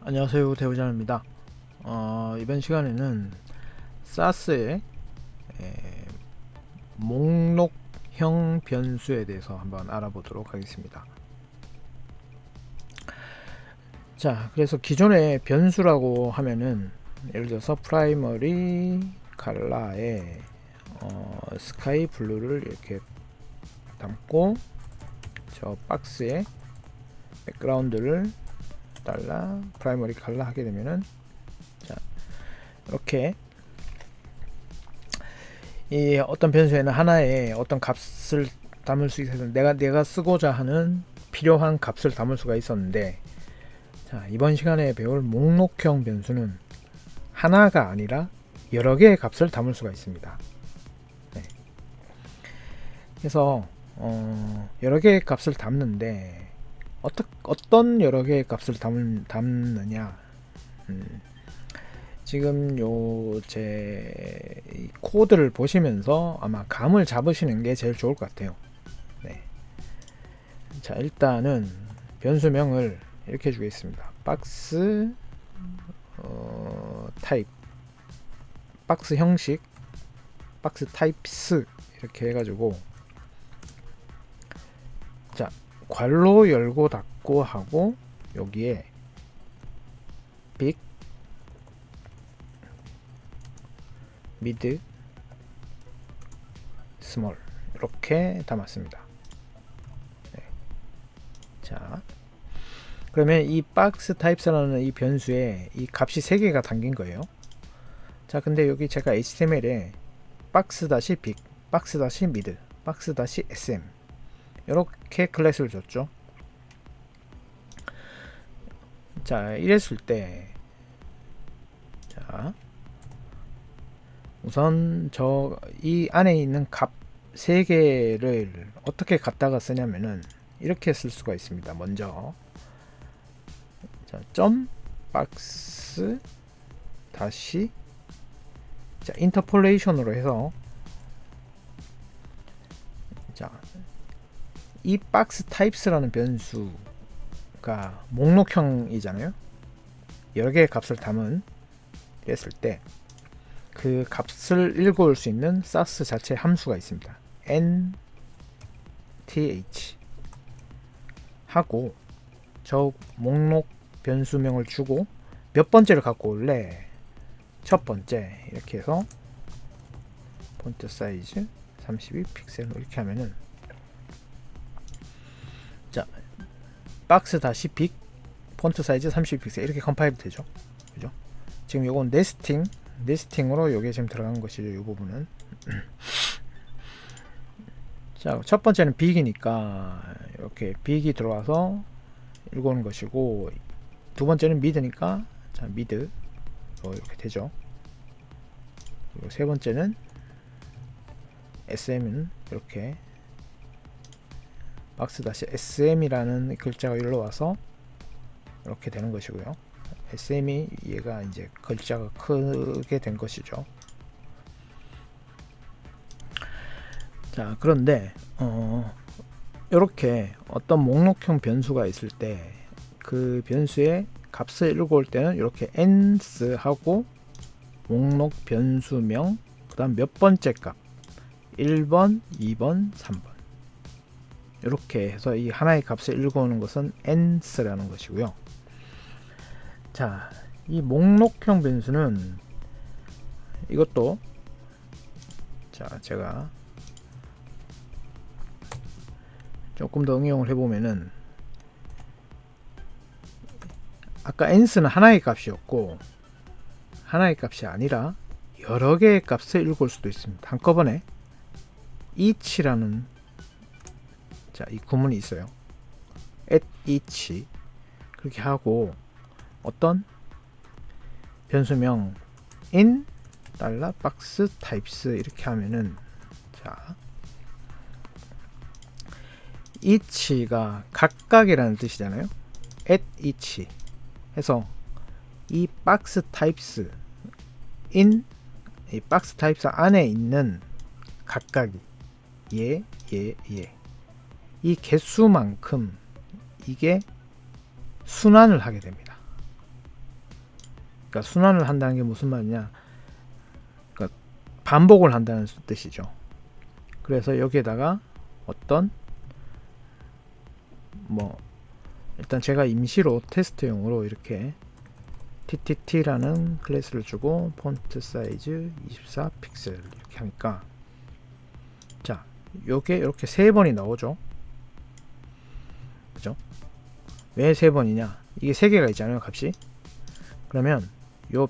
안녕하세요, 대부장입니다. 이번 시간에는 사스의 목록형 변수에 대해서 한번 알아보도록 하겠습니다. 자, 그래서 기존의 변수라고 하면은 예를 들어서 프라이머리 컬러에 스카이 블루를 이렇게 담고 저 박스에 백그라운드를 달라 프라이머리 컬러 하게 되면은, 자, 이렇게 이 어떤 변수에는 하나의 어떤 값을 담을 수 있어서 내가 쓰고자 하는 필요한 값을 담을 수가 있었는데, 자, 이번 시간에 배울 목록형 변수는 하나가 아니라 여러 개의 값을 담을 수가 있습니다. 네. 그래서 여러 개의 값을 담는데 어떤 여러 개의 값을 담느냐, 지금 제 코드를 보시면서 아마 감을 잡으시는 게 제일 좋을 것 같아요. 네. 자, 일단은 변수명을 이렇게 주겠습니다. 박스 타입, 박스 형식, 박스 타입스 이렇게 해가지고, 자, 괄호 열고 닫고 하고 여기에 빅, 미드, 스몰 이렇게 담았습니다. 네. 자, 그러면 이 박스 타입스라는 이 변수에 이 값이 3개가 담긴 거예요. 자, 근데 여기 제가 HTML에 박스 다시 빅, 박스 다시 미드, 박스 다시 SM 이렇게 클래스를 줬죠. 자, 이랬을 때, 자, 우선 이 안에 있는 값 3개를 어떻게 갖다가 쓰냐면은 이렇게 쓸 수가 있습니다. 먼저, 자, 점 박스 다시, 자, 인터폴레이션으로 해서, 자, 이 박스 타입스라는 변수가 목록형이잖아요. 여러 개의 값을 담은 했을 때 그 값을 읽어올 수 있는 사스 자체 함수가 있습니다. nth 하고 저 목록 변수명을 주고 몇 번째를 갖고 올래? 첫 번째 이렇게 해서 폰트 사이즈 32픽셀로 이렇게 하면은, 자, 박스 다시 빅, 폰트 사이즈 32픽셀 이렇게 컴파일 되죠. 그죠? 지금 요건 네스팅으로 요게 지금 들어간 것이죠. 이 부분은. 자, 첫 번째는 빅이니까 이렇게 빅이 들어와서 읽어오는 것이고, 두 번째는 미드니까, 자, 미드 이렇게 되죠. 그리고 세 번째는 SM은 이렇게 박스 다시 SM이라는 글자가 일로 와서 이렇게 되는 것이고요. SM이 얘가 이제 글자가 크게 된 것이죠. 자, 그런데 이렇게 어떤 목록형 변수가 있을 때 그 변수의 값을 읽어올 때는 이렇게 nth 하고 목록 변수명, 그 다음 몇 번째 값 1번, 2번, 3번 이렇게 해서 이 하나의 값을 읽어오는 것은 nth라는 것이고요. 자, 이 목록형 변수는 이것도, 자, 제가 조금 더 응용을 해보면은, 아까 nth는 하나의 값이었고 하나의 값이 아니라 여러 개의 값을 읽을 수도 있습니다. 한꺼번에 each라는, 자, 이 구문이 있어요. at each 그렇게 하고 어떤 변수명 in $box types 이렇게 하면은, 자, each가 각각이라는 뜻이잖아요. at each 해서 이 box types in 이 box types 안에 있는 각각이 이 개수만큼 이게 순환을 하게 됩니다. 그러니까 순환을 한다는 게 무슨 말이냐, 그러니까 반복을 한다는 뜻이죠. 그래서 여기에다가 어떤 뭐 일단 제가 임시로 테스트용으로 이렇게 TTT라는 클래스를 주고 폰트 사이즈 24 픽셀 이렇게 하니까, 자 요게 이렇게 3번이 나오죠. 그죠? 왜 3번이냐, 이게 3개가 있잖아요, 값이. 그러면 요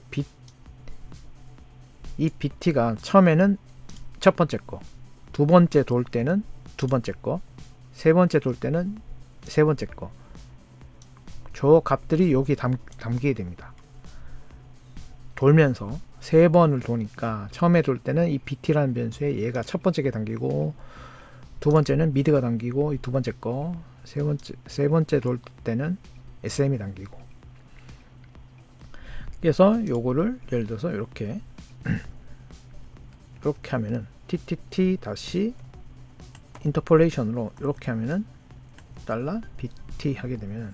이 BT가 처음에는 첫 번째 거, 두 번째 돌 때는 두 번째 거, 세 번째 돌 때는 세 번째 거, 저 값들이 여기 담기게 됩니다. 돌면서 3번을 도니까 처음에 돌 때는 이 BT라는 변수에 얘가 첫 번째 게 담기고, 두 번째는 미드가 담기고, 이 두 번째 거, 세 번째 돌 때는 SM이 담기고. 그래서 요거를 예를 들어서 이렇게 이렇게 하면은 TTT 다시 인터폴레이션으로 이렇게 하면은 달러 BT 하게 되면은,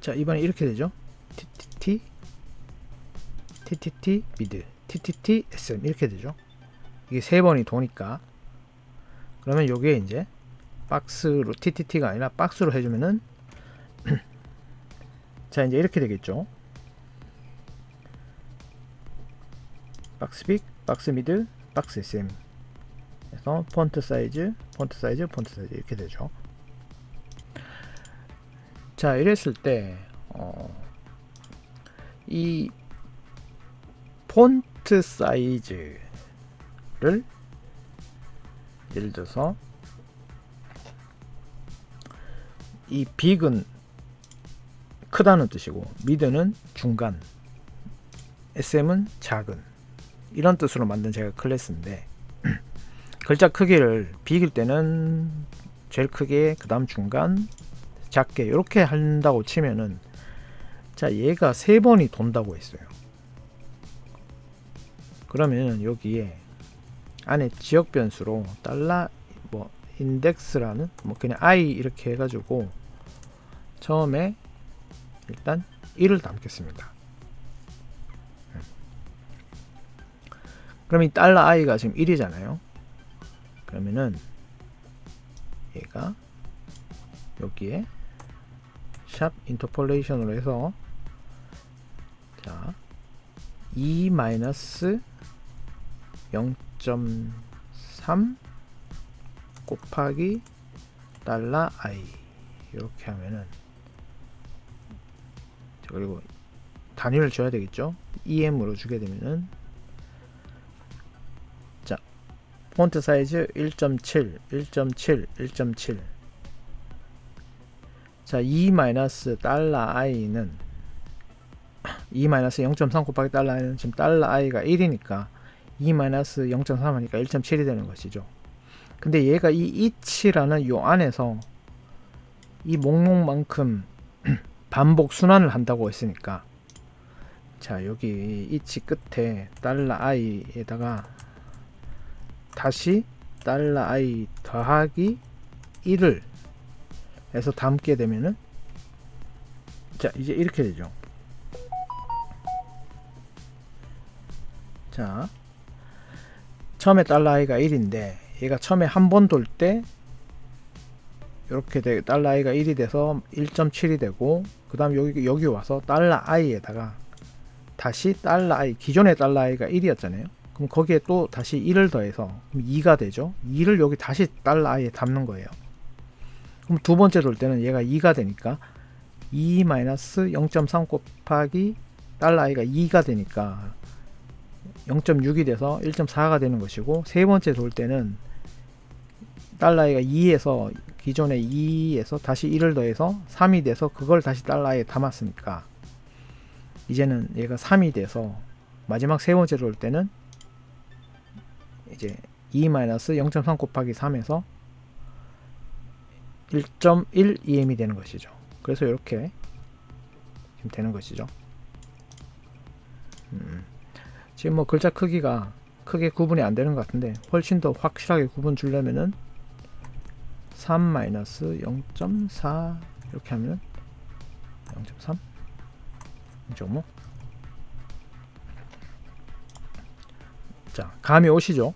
자 이번에 이렇게 되죠. TTT 미드, TTT SM 이렇게 되죠. 이게 3번이 도니까. 그러면 요게 이제 박스로, TTT가 아니라 박스로 해주면은 자 이제 이렇게 되겠죠. 박스 빅, 박스 미드, 박스 SM. 그래서 폰트 사이즈 이렇게 되죠. 자 이랬을 때 이 폰트 사이즈를 예를 들어서 이 빅은 크다는 뜻이고, 미드는 중간, SM은 작은, 이런 뜻으로 만든 제가 클래스인데, 글자 크기를 빅일 때는 제일 크게, 그 다음 중간, 작게 이렇게 한다고 치면은, 자 얘가 3번이 돈다고 했어요. 그러면 여기에 안에 지역 변수로 달러 뭐 인덱스라는 뭐 그냥 i 이렇게 해가지고 처음에 일단 1을 담겠습니다. 그럼 이 달러 i가 지금 1이잖아요. 그러면은 얘가 여기에 샵 인터폴레이션으로 해서, 자 2-0.3 곱하기 달러 i 이렇게 하면은, 그리고 단위를 줘야 되겠죠. em으로 주게 되면은, 자 폰트 사이즈 1.7 1.7 1.7. 자 달러 i는 2-0.3 곱하기 달러 i는 지금 달러 i가 1이니까 2-0.3 하니까 1.7이 되는 것이죠. 근데 얘가 이 each라는 요 안에서 이 목록만큼 반복 순환을 한다고 했으니까, 자 여기 each 끝에 달러 i에다가 다시 달러 i 더하기 1을 해서 담게 되면은, 자 이제 이렇게 되죠. 자 처음에 달러 i가 1인데 얘가 처음에 한 번 돌 때 이렇게 달러 i가 1이 돼서 1.7이 되고, 그 다음 여기 와서 달러 i에다가 다시 달러 i, 기존의 달러 i가 1이었잖아요. 그럼 거기에 또 다시 1을 더해서 그럼 2가 되죠. 2를 여기 다시 달러 i에 담는 거예요. 그럼 두 번째 돌 때는 얘가 2가 되니까 2-0.3 곱하기 달러 i가 2가 되니까 0.6이 돼서 1.4가 되는 것이고, 세 번째 돌 때는 달러 i가 2에서 기존의 2에서 다시 1을 더해서 3이 돼서 그걸 다시 달러 i에 담았으니까 이제는 얘가 3이 돼서 마지막 세 번째 돌 때는 이제 2-0.3 곱하기 3에서 1.1 em이 되는 것이죠. 그래서 이렇게 지금 되는 것이죠. 지금 뭐 글자 크기가 크게 구분이 안 되는 것 같은데, 훨씬 더 확실하게 구분 주려면은 3-0.4 이렇게 하면 0.3 0.5. 자, 감이 오시죠?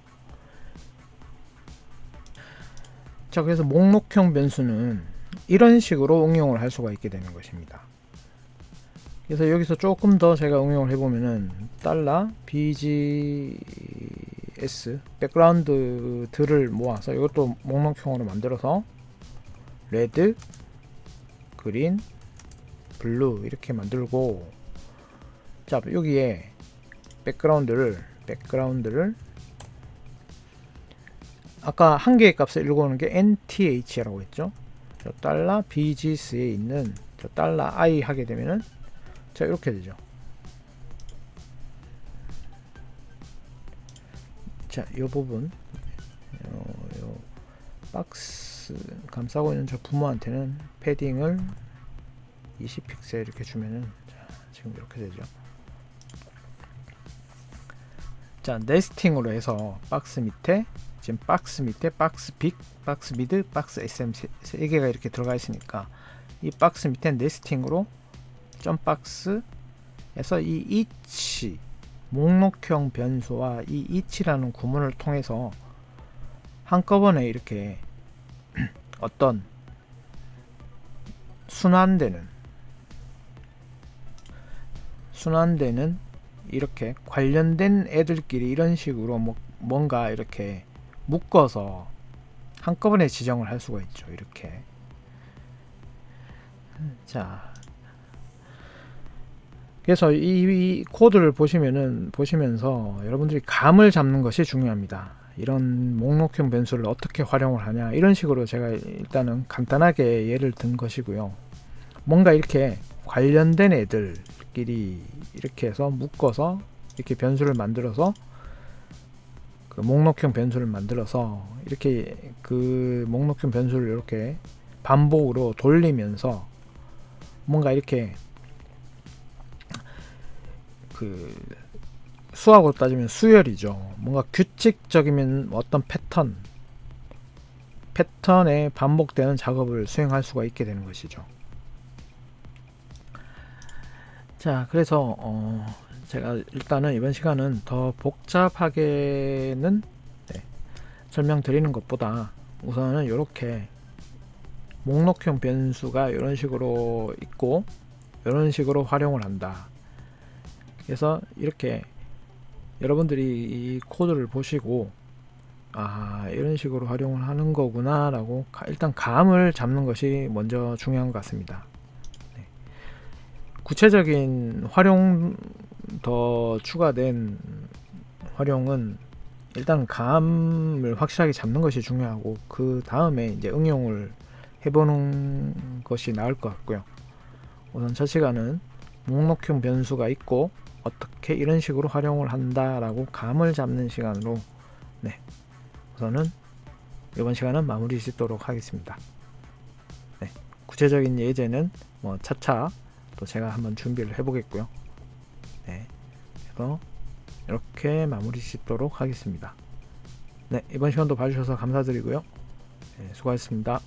자, 그래서 목록형 변수는 이런 식으로 응용을 할 수가 있게 되는 것입니다. 그래서 여기서 조금 더 제가 응용을 해보면은 $bgs 백그라운드들을 모아서 이것도 목록형으로 만들어서 레드, 그린, 블루 이렇게 만들고, 자 여기에 백그라운드를 아까 한 개의 값을 읽어오는 게 nth라고 했죠. 저 $bgs에 있는 저 $i 하게 되면은 자 이렇게 되죠. 자, 이 부분 요 박스 감싸고 있는 저 부모한테는 패딩을 20픽셀 이렇게 주면은 자, 지금 이렇게 되죠. 자, 네스팅으로 해서 박스 밑에 지금 박스 밑에 박스 빅, 박스 미드, 박스 SM 세 개가 이렇게 들어가 있으니까 이 박스 밑에 네스팅으로 점박스에서 이 each 목록형 변수와 이 each라는 구문을 통해서 한꺼번에 이렇게 어떤 순환되는 이렇게 관련된 애들끼리 이런 식으로 뭔가 이렇게 묶어서 한꺼번에 지정을 할 수가 있죠. 이렇게. 자, 그래서 이 코드를 보시면서 여러분들이 감을 잡는 것이 중요합니다. 이런 목록형 변수를 어떻게 활용을 하냐, 이런 식으로 제가 일단은 간단하게 예를 든 것이고요. 뭔가 이렇게 관련된 애들끼리 이렇게 해서 묶어서 이렇게 변수를 만들어서 그 목록형 변수를 만들어서 이렇게 그 목록형 변수를 이렇게 반복으로 돌리면서 뭔가 이렇게 그 수학으로 따지면 수열이죠. 뭔가 규칙적이면 어떤 패턴에 반복되는 작업을 수행할 수가 있게 되는 것이죠. 자, 그래서 제가 일단은 이번 시간은 더 복잡하게는 설명드리는 것보다 우선은 이렇게 목록형 변수가 이런 식으로 있고 이런 식으로 활용을 한다. 그래서 이렇게 여러분들이 이 코드를 보시고 이런 식으로 활용을 하는 거구나 라고 일단 감을 잡는 것이 먼저 중요한 것 같습니다. 구체적인 활용, 더 추가된 활용은 일단 감을 확실하게 잡는 것이 중요하고 그 다음에 이제 응용을 해보는 것이 나을 것 같고요. 우선 첫 시간은 목록형 변수가 있고 어떻게 이런 식으로 활용을 한다라고 감을 잡는 시간으로 우선은 이번 시간은 마무리 짓도록 하겠습니다. 구체적인 예제는 차차 또 제가 한번 준비를 해보겠고요. 그래서 이렇게 마무리 짓도록 하겠습니다. 이번 시간도 봐주셔서 감사드리고요. 수고하셨습니다.